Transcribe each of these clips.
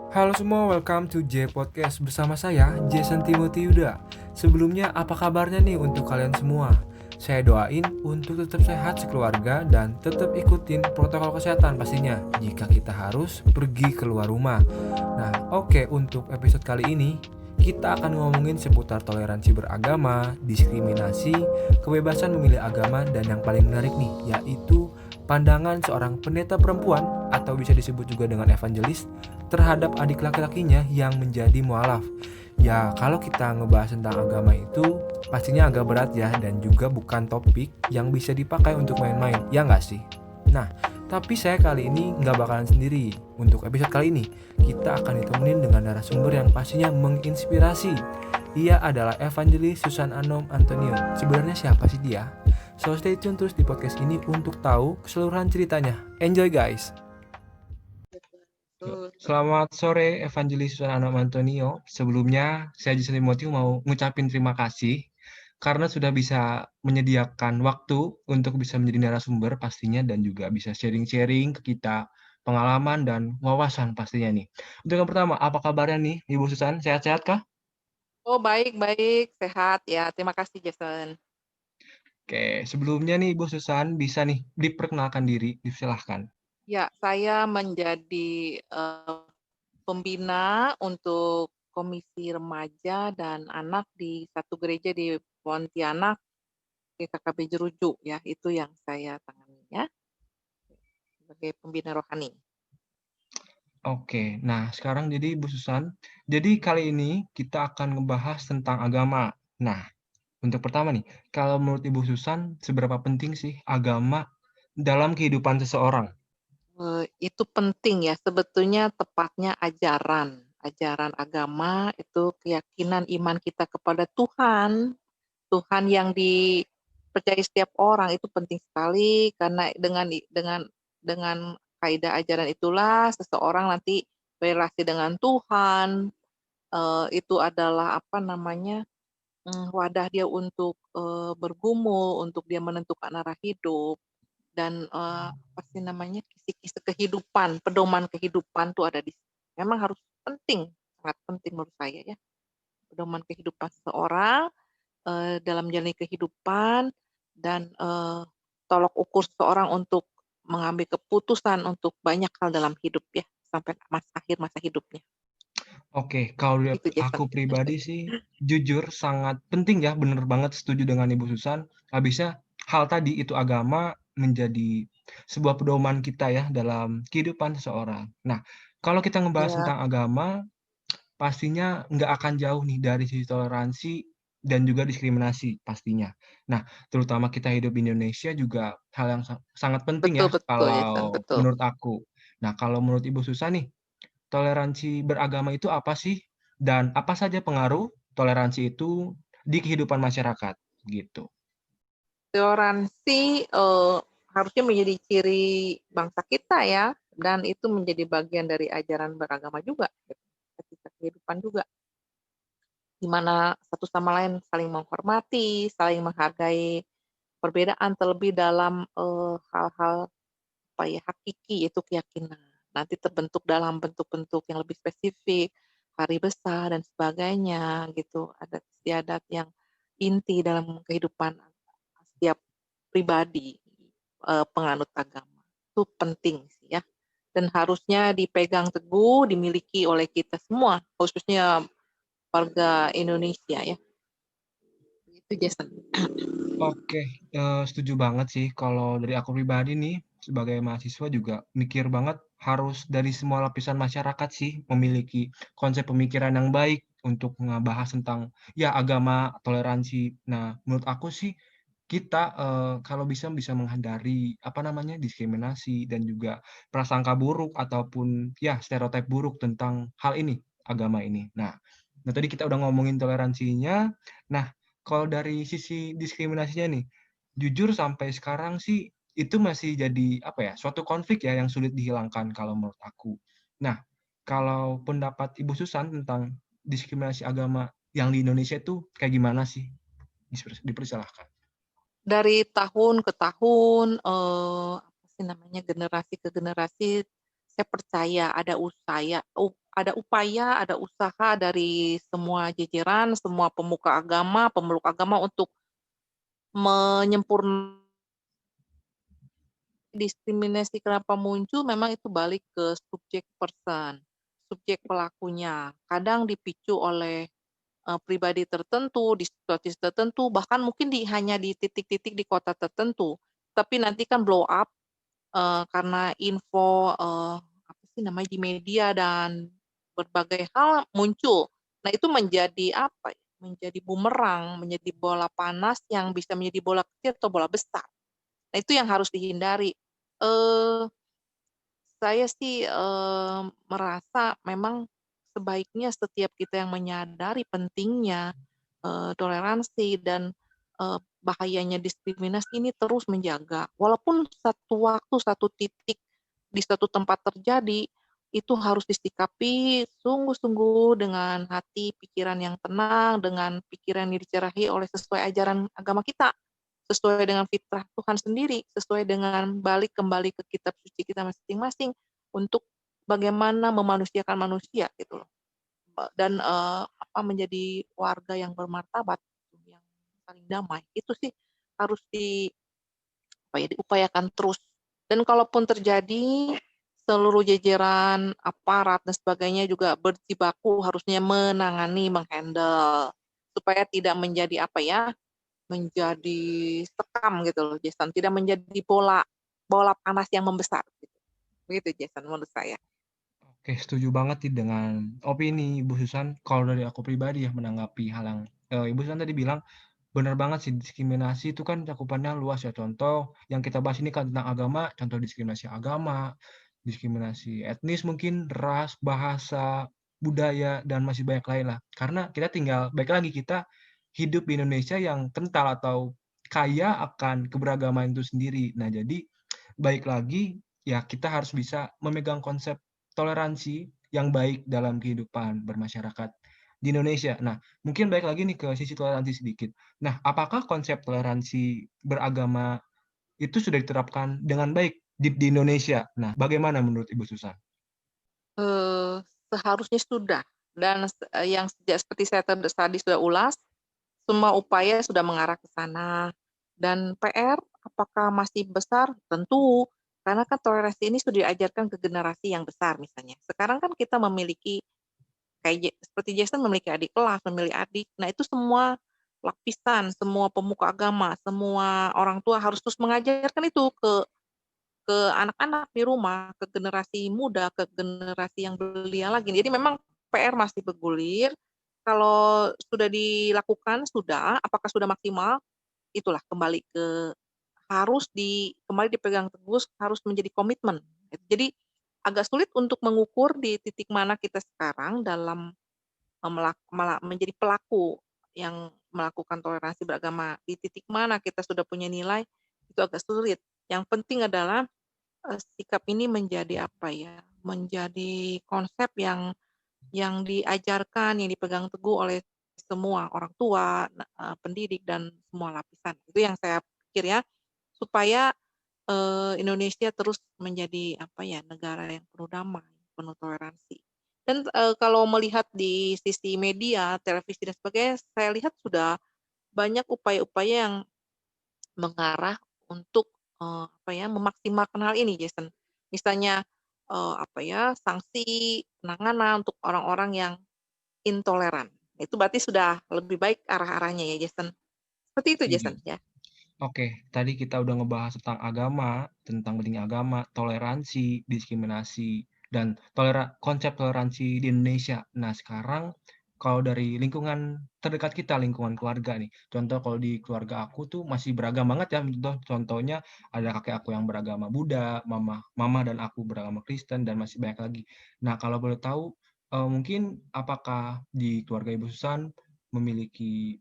Halo semua, welcome to J Podcast bersama saya, Jason Timothy Yuda. Sebelumnya, apa kabarnya nih untuk kalian semua? Saya doain untuk tetap sehat sekeluarga dan tetap ikutin protokol kesehatan pastinya jika kita harus pergi keluar rumah. Nah, oke, untuk episode kali ini, kita akan ngomongin seputar toleransi beragama, diskriminasi, kebebasan memilih agama, dan yang paling menarik nih, yaitu pandangan seorang pendeta perempuan atau bisa disebut juga dengan evangelis terhadap adik laki-lakinya yang menjadi mualaf. Ya, kalau kita ngebahas tentang agama itu pastinya agak berat ya dan juga bukan topik yang bisa dipakai untuk main-main, ya nggak sih? Nah, tapi saya kali ini nggak bakalan sendiri. Untuk episode kali ini, kita akan ditemenin dengan narasumber yang pastinya menginspirasi. Ia adalah Evangelis Susan Anom Antonio. Sebenarnya siapa sih dia? So stay tune terus di podcast ini untuk tahu keseluruhan ceritanya. Enjoy guys! Selamat sore Evangelis Susanana Antonio. Sebelumnya saya Jason Timothy mau ngucapin terima kasih karena sudah bisa menyediakan waktu untuk bisa menjadi narasumber pastinya dan juga bisa sharing-sharing ke kita pengalaman dan wawasan pastinya nih. Untuk yang pertama, apa kabarnya nih Ibu Susan? Sehat-sehat kah? Oh, baik baik, sehat ya. Terima kasih, Jason. Oke, sebelumnya nih Ibu Susan bisa nih diperkenalkan diri, disilahkan. Ya, saya menjadi, pembina untuk komisi remaja dan anak di satu gereja di Pontianak, GKKB Jeruju ya, itu yang saya tangani ya, sebagai pembina rohani. Oke, nah sekarang jadi Ibu Susan, jadi kali ini kita akan ngebahas tentang agama. Nah, untuk pertama nih, kalau menurut Ibu Susan, seberapa penting sih agama dalam kehidupan seseorang? Itu penting ya, sebetulnya tepatnya ajaran. Ajaran agama itu keyakinan iman kita kepada Tuhan. Tuhan yang dipercayai setiap orang itu penting sekali karena dengan kaidah ajaran itulah seseorang nanti berelasi dengan Tuhan, itu adalah apa namanya, wadah dia untuk, bergumul, untuk dia menentukan arah hidup dan, apa sih namanya, kisi-kisi kehidupan, pedoman kehidupan tuh ada di situ. Memang harus penting, sangat penting menurut saya ya, pedoman kehidupan seseorang dalam menjalani kehidupan dan, tolok ukur seseorang untuk mengambil keputusan untuk banyak hal dalam hidup ya, sampai akhir masa hidupnya, Oke, kalau dari gitu Jason. aku pribadi sih, jujur sangat penting ya, bener banget setuju dengan Ibu Susan. Habisnya hal tadi itu agama menjadi sebuah pedoman kita ya dalam kehidupan seseorang. Nah, kalau kita ngebahas Iya, tentang agama, pastinya nggak akan jauh nih dari sisi toleransi dan juga diskriminasi pastinya. Nah, terutama kita hidup di Indonesia juga hal yang sangat penting betul ya betul Jason, kalau betul. menurut aku. Nah, kalau menurut Ibu Susan nih, toleransi beragama itu apa sih? Dan apa saja pengaruh toleransi itu di kehidupan masyarakat? Gitu. Toleransi, harusnya menjadi ciri bangsa kita ya, dan itu menjadi bagian dari ajaran beragama juga, gitu, etika kehidupan juga. Di mana satu sama lain saling menghormati, saling menghargai perbedaan terlebih dalam, hal-hal apa ya, hakiki yaitu keyakinan. Nanti terbentuk dalam bentuk-bentuk yang lebih spesifik, hari besar dan sebagainya gitu, adat istiadat yang inti dalam kehidupan setiap pribadi, penganut agama. Itu penting sih ya, dan harusnya dipegang teguh, dimiliki oleh kita semua, khususnya warga Indonesia ya. Itu Jason. Oke, setuju banget sih kalau dari aku pribadi nih, sebagai mahasiswa juga mikir banget harus dari semua lapisan masyarakat sih memiliki konsep pemikiran yang baik untuk ngebahas tentang, ya agama, toleransi. Nah, menurut aku sih kita, kalau bisa menghindari, apa namanya, diskriminasi dan juga prasangka buruk ataupun ya stereotip buruk tentang hal ini, agama ini. Nah tadi kita udah ngomongin toleransinya. Nah, kalau dari sisi diskriminasinya nih, jujur sampai sekarang sih itu masih jadi, apa ya, suatu konflik ya yang sulit dihilangkan kalau menurut aku. Nah, kalau pendapat Ibu Susan tentang diskriminasi agama yang di Indonesia itu kayak gimana sih? Dipersilahkan. Dari tahun ke tahun, apa sih namanya, generasi ke generasi, saya percaya ada upaya, ada usaha dari semua jajaran, semua pemuka agama, pemeluk agama untuk menyempurnakan. Diskriminasi kenapa muncul memang itu balik ke subjek person, subjek pelakunya. Kadang dipicu oleh, pribadi tertentu, di situasi tertentu, bahkan mungkin hanya di titik-titik di kota tertentu. Tapi nanti kan blow up, karena info, apa sih namanya, di media dan berbagai hal muncul. Nah itu menjadi apa ya, menjadi bumerang, menjadi bola panas yang bisa menjadi bola kecil atau bola besar. Nah itu yang harus dihindari. Eee, saya sih, merasa memang sebaiknya setiap kita yang menyadari pentingnya, toleransi dan, bahayanya diskriminasi ini terus menjaga. Walaupun satu waktu, satu titik, di suatu tempat terjadi, itu harus disikapi sungguh-sungguh dengan hati pikiran yang tenang, dengan pikiran yang dicerahi oleh sesuai ajaran agama kita. Sesuai dengan fitrah Tuhan sendiri, sesuai dengan kembali ke kitab suci kita masing-masing untuk bagaimana memanusiakan manusia gitu loh. Dan, menjadi warga yang bermartabat, yang saling damai. Itu sih harus diupayakan terus. Dan kalaupun terjadi, seluruh jajaran aparat dan sebagainya juga berjibaku harusnya menangani, menghandle supaya tidak menjadi menjadi sekam gitu loh Jason, tidak menjadi bola bola panas yang membesar gitu. Begitu Jason menurut saya. Oke, setuju banget nih dengan opini Ibu Susan. Kalau dari aku pribadi ya menanggapi hal yang, Ibu Susan tadi bilang, benar banget sih diskriminasi itu kan cakupannya luas ya. Contoh yang kita bahas ini kan tentang agama, contoh diskriminasi agama, diskriminasi etnis mungkin, ras, bahasa, budaya, dan masih banyak lain lah. Karena kita tinggal baik lagi kita hidup di Indonesia yang kental atau kaya akan keberagaman itu sendiri. Nah, jadi baik lagi ya kita harus bisa memegang konsep toleransi yang baik dalam kehidupan bermasyarakat di Indonesia. Nah, mungkin balik lagi nih ke sisi toleransi sedikit. Nah, apakah konsep toleransi beragama itu sudah diterapkan dengan baik di Indonesia? Nah, bagaimana menurut Ibu Susan? Eee, Seharusnya sudah dan yang seperti saya tadi sudah ulas, semua upaya sudah mengarah ke sana dan PR apakah masih besar? Tentu, karena kan toleransi ini sudah diajarkan ke generasi yang besar misalnya. Sekarang kan kita memiliki seperti Jason memiliki adik kelas, memiliki adik. Nah, itu semua lapisan, semua pemuka agama, semua orang tua harus terus mengajarkan itu ke anak-anak di rumah, ke generasi muda, ke generasi yang belia lagi. Jadi memang PR masih bergulir. Kalau sudah dilakukan, sudah. Apakah sudah maksimal? Itulah kembali ke kembali dipegang teguh, harus menjadi komitmen. Jadi agak sulit untuk mengukur di titik mana kita sekarang dalam menjadi pelaku yang melakukan toleransi beragama. Di titik mana kita sudah punya nilai, itu agak sulit. Yang penting adalah sikap ini menjadi menjadi konsep yang diajarkan, yang dipegang teguh oleh semua orang tua, pendidik dan semua lapisan. Itu yang saya pikir ya, supaya, Indonesia terus menjadi negara yang penuh damai, penuh toleransi. Dan, kalau melihat di sisi media, televisi dan sebagainya, saya lihat sudah banyak upaya-upaya yang mengarah untuk, memaksimalkan hal ini, Jason. Misalnya, sanksi penanganan untuk orang-orang yang intoleran. Itu berarti sudah lebih baik arah-arahnya ya, Jason. Seperti itu, Setuju. Jason, ya. Oke, tadi kita udah ngebahas tentang agama, tentang pentingnya agama, toleransi, diskriminasi, dan konsep toleransi di Indonesia. Nah, sekarang kalau dari lingkungan terdekat kita, lingkungan keluarga nih. Contoh kalau di keluarga aku tuh masih beragam banget ya. Contohnya ada kakek aku yang beragama Buddha, mama dan aku beragama Kristen dan masih banyak lagi. Nah, kalau boleh tahu mungkin apakah di keluarga Ibu Susan memiliki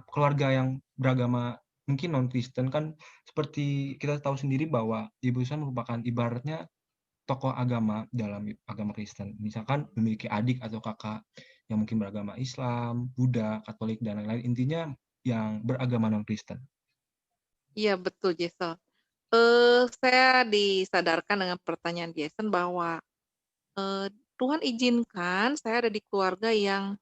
keluarga yang beragama mungkin non-Kristen kan seperti kita tahu sendiri bahwa Ibu Susan merupakan ibaratnya tokoh agama dalam agama Kristen. Misalkan memiliki adik atau kakak yang mungkin beragama Islam, Buddha, Katolik, dan lain-lain. Intinya yang beragama non-Kristen. Iya, betul, Jason. Saya disadarkan dengan pertanyaan Jason bahwa, Tuhan izinkan saya ada di keluarga yang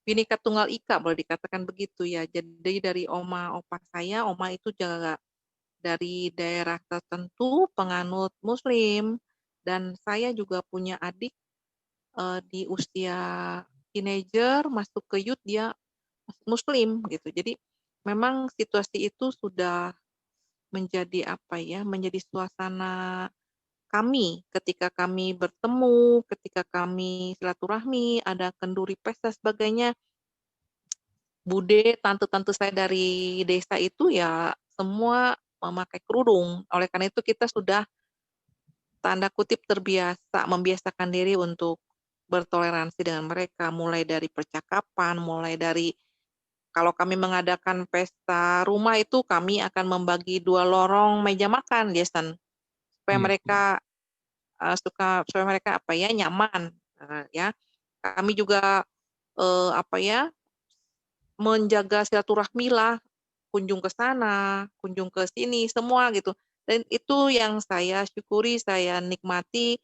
Bhinneka Tunggal Ika boleh dikatakan begitu ya. Jadi dari oma opa saya, oma itu juga dari daerah tertentu penganut muslim, dan saya juga punya adik, di usia teenager masuk ke youth dia muslim gitu. Jadi memang situasi itu sudah menjadi apa ya, menjadi suasana kami ketika kami bertemu, ketika kami silaturahmi, ada kenduri pesta sebagainya. Bude, tante-tante saya dari desa itu ya semua memakai kerudung. Oleh karena itu kita sudah tanda kutip terbiasa, membiasakan diri untuk bertoleransi dengan mereka, mulai dari percakapan, mulai dari kalau kami mengadakan pesta rumah itu kami akan membagi 2 lorong meja makan, Jason, supaya Iya, iya. mereka, supaya mereka apa ya, nyaman, ya. Kami juga, apa ya, menjaga silaturahmilah, kunjung ke sana, kunjung ke sini, semua gitu. Dan itu yang saya syukuri, saya nikmati,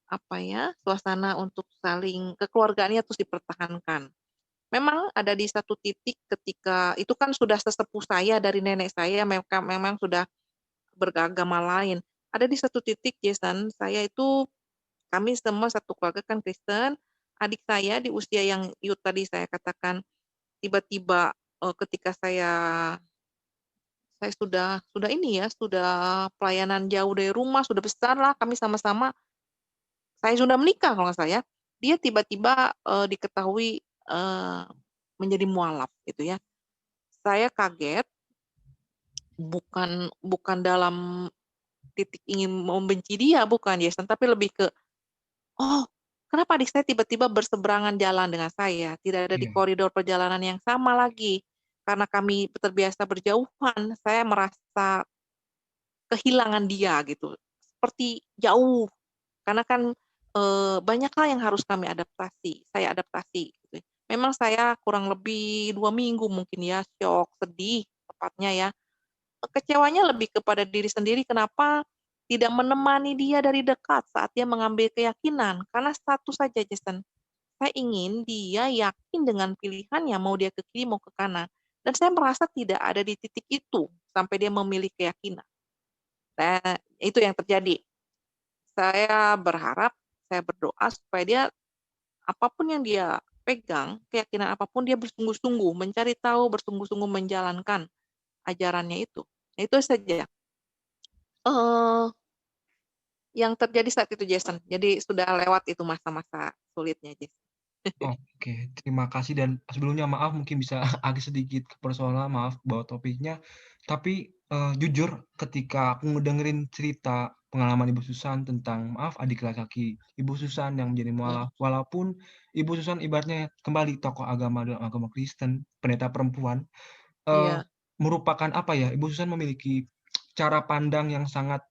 apa ya, suasana untuk saling kekeluargaannya terus dipertahankan. Memang ada di satu titik ketika itu kan sudah sesepuh saya dari nenek saya mereka memang sudah beragama lain. Ada di satu titik Jason, saya itu kami semua satu keluarga kan Kristen, adik saya di usia yang youth tadi saya katakan tiba-tiba, ketika saya sudah ini ya, sudah pelayanan jauh dari rumah, sudah besarlah kami sama-sama, saya sudah menikah kalau nggak salah ya, dia tiba-tiba, diketahui, menjadi mualaf gitu ya. Saya kaget, bukan bukan dalam titik ingin membenci dia, bukan Jason, tapi lebih ke, "Oh, kenapa adik saya tiba-tiba berseberangan jalan dengan saya, tidak ada di Iya, koridor perjalanan yang sama lagi?" Karena kami terbiasa berjauhan, saya merasa kehilangan dia gitu, seperti jauh. Karena kan, banyaklah yang harus kami adaptasi, saya adaptasi gitu ya. Memang saya kurang lebih 2 minggu mungkin ya, syok, sedih tepatnya ya. Kecewanya lebih kepada diri sendiri kenapa tidak menemani dia dari dekat saat dia mengambil keyakinan. Karena satu saja Jason, saya ingin dia yakin dengan pilihannya mau dia ke kiri mau ke kanan, dan saya merasa tidak ada di titik itu sampai dia memilih keyakinan. Itu yang terjadi. Saya berharap, saya berdoa supaya dia apapun yang dia pegang, keyakinan apapun dia bersungguh-sungguh mencari tahu, bersungguh-sungguh menjalankan ajarannya itu. Itu saja, eee, yang terjadi saat itu Jason. Jadi sudah lewat itu masa-masa sulitnya Jason. oke. Terima kasih dan sebelumnya maaf mungkin bisa agak sedikit ke persoalan, maaf bawa topiknya. Tapi, jujur ketika aku ngedengerin cerita pengalaman Ibu Susan tentang maaf adik laki-laki Ibu Susan yang menjadi Mhm, mualaf, walaupun Ibu Susan ibaratnya kembali tokoh agama dalam agama Kristen, pendeta perempuan, eee, iya, merupakan apa ya, Ibu Susan memiliki cara pandang yang sangat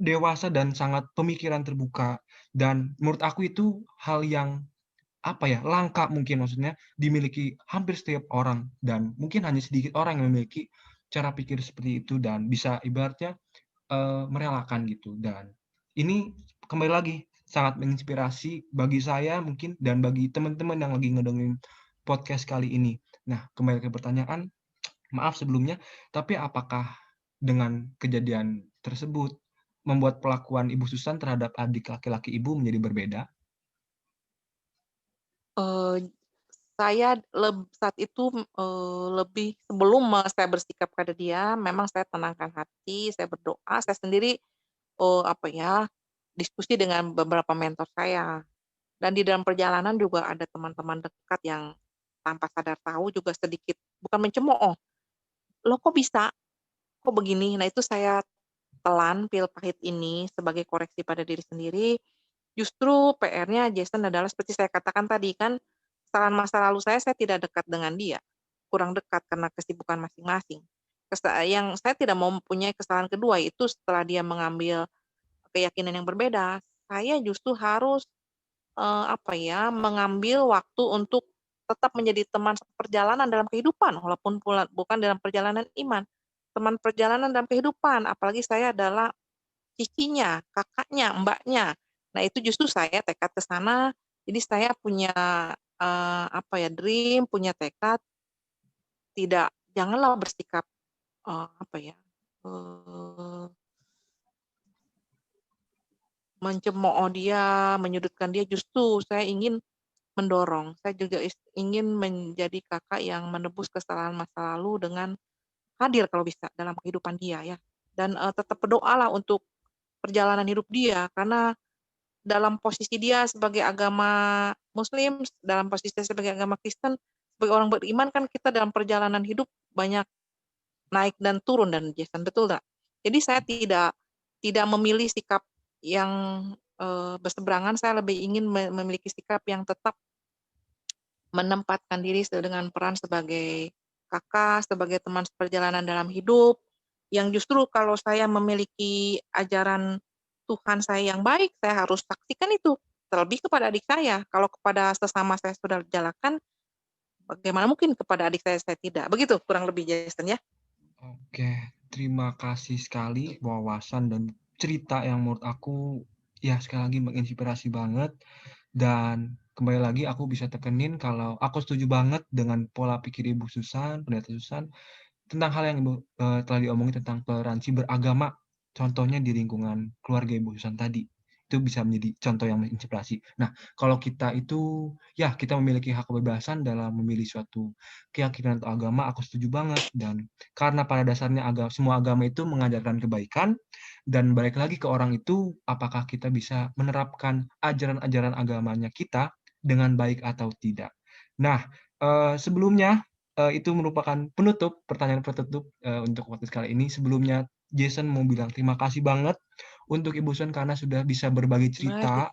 dewasa dan sangat pemikiran terbuka dan menurut aku itu hal yang apa ya, langka mungkin maksudnya dimiliki hampir setiap orang dan mungkin hanya sedikit orang yang memiliki cara pikir seperti itu dan bisa ibaratnya, merelakan gitu dan ini kembali lagi sangat menginspirasi bagi saya mungkin dan bagi teman-teman yang lagi ngedengerin podcast kali ini. Nah, kembali ke pertanyaan, maaf sebelumnya, tapi apakah dengan kejadian tersebut membuat perlakuan Ibu Susan terhadap adik laki-laki Ibu menjadi berbeda? eee, saya saat itu, lebih sebelum saya bersikap pada dia, memang saya tenangkan hati, saya berdoa, saya sendiri, apa ya, diskusi dengan beberapa mentor saya. Dan di dalam perjalanan juga ada teman-teman dekat yang tanpa sadar tahu juga sedikit bukan mencemooh, "Loh kok bisa? Kok begini?" Nah itu saya telan pil pahit ini sebagai koreksi pada diri sendiri, justru PR-nya Jason adalah seperti saya katakan tadi kan, kesalahan masa lalu saya tidak dekat dengan dia, kurang dekat karena kesibukan masing-masing. Yang saya tidak mau mempunyai kesalahan kedua itu setelah dia mengambil keyakinan yang berbeda, saya justru harus apa ya, mengambil waktu untuk tetap menjadi teman seperjalanan dalam kehidupan, walaupun bukan dalam perjalanan iman. Teman perjalanan dalam kehidupan, apalagi saya adalah cicinya, kakaknya, mbaknya. Nah itu justru saya tekad ke sana, jadi saya punya dream, punya tekad, janganlah bersikap eee, mencemooh dia, menyudutkan dia, justru saya ingin mendorong, saya juga ingin menjadi kakak yang menebus kesalahan masa lalu dengan hadir kalau bisa dalam kehidupan dia ya, dan tetap berdoalah untuk perjalanan hidup dia, karena dalam posisi dia sebagai agama muslim, dalam posisi saya sebagai agama Kristen, sebagai orang beriman kan kita dalam perjalanan hidup banyak naik dan turun dan Jason, betul nggak? Jadi saya tidak memilih sikap yang, berseberangan, saya lebih ingin memiliki sikap yang tetap menempatkan diri dengan peran sebagai kakak, sebagai teman seperjalanan dalam hidup, yang justru kalau saya memiliki ajaran Tuhan saya yang baik, saya harus saksikan itu, terlebih kepada adik saya. Kalau kepada sesama saya sudah jalankan, bagaimana mungkin kepada adik saya tidak? Begitu kurang lebih, Jason, ya. Oke, terima kasih sekali wawasan dan cerita yang menurut aku ya sekali lagi menginspirasi banget. Dan kembali lagi aku bisa tekenin kalau aku setuju banget dengan pola pikir Ibu Susan, Pendeta Susan, tentang hal yang Ibu telah diomongin tentang toleransi beragama, contohnya di lingkungan keluarga Ibu Susan tadi. Itu bisa menjadi contoh yang menginspirasi. Nah, kalau kita itu, ya kita memiliki hak kebebasan dalam memilih suatu keyakinan atau agama, aku setuju banget. Dan karena pada dasarnya semua agama itu mengajarkan kebaikan, dan balik lagi ke orang itu, apakah kita bisa menerapkan ajaran-ajaran agamanya kita dengan baik atau tidak. Nah, sebelumnya itu merupakan pertanyaan penutup untuk podcast kali ini. Sebelumnya Jason mau bilang terima kasih banget untuk Ibu Sun karena sudah bisa berbagi cerita,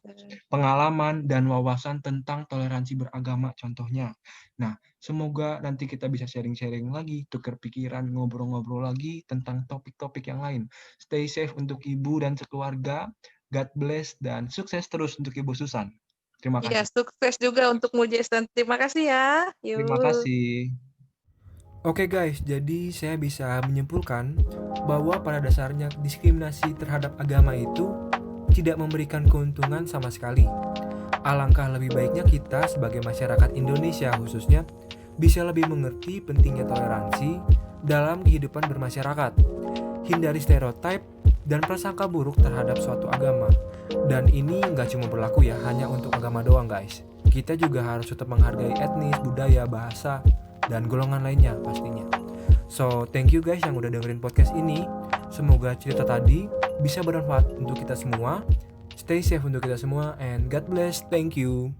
pengalaman, dan wawasan tentang toleransi beragama contohnya. Nah, semoga nanti kita bisa sharing-sharing lagi, tukar pikiran, ngobrol-ngobrol lagi tentang topik-topik yang lain. Stay safe untuk Ibu dan sekeluarga. God bless dan sukses terus untuk Ibu Susan. Terima Iya, kasih. sukses juga untukmu, Jason. Terima kasih ya. Terima Yuk. kasih. Oke guys, jadi saya bisa menyimpulkan bahwa pada dasarnya diskriminasi terhadap agama itu tidak memberikan keuntungan sama sekali. Alangkah lebih baiknya kita sebagai masyarakat Indonesia khususnya bisa lebih mengerti pentingnya toleransi dalam kehidupan bermasyarakat. Hindari stereotip dan prasangka buruk terhadap suatu agama. Dan ini nggak cuma berlaku ya hanya untuk agama doang guys. Kita juga harus tetap menghargai etnis, budaya, bahasa, dan golongan lainnya pastinya. So, thank you guys yang udah dengerin podcast ini. Semoga cerita tadi bisa bermanfaat untuk kita semua. Stay safe untuk kita semua and God bless. Thank you.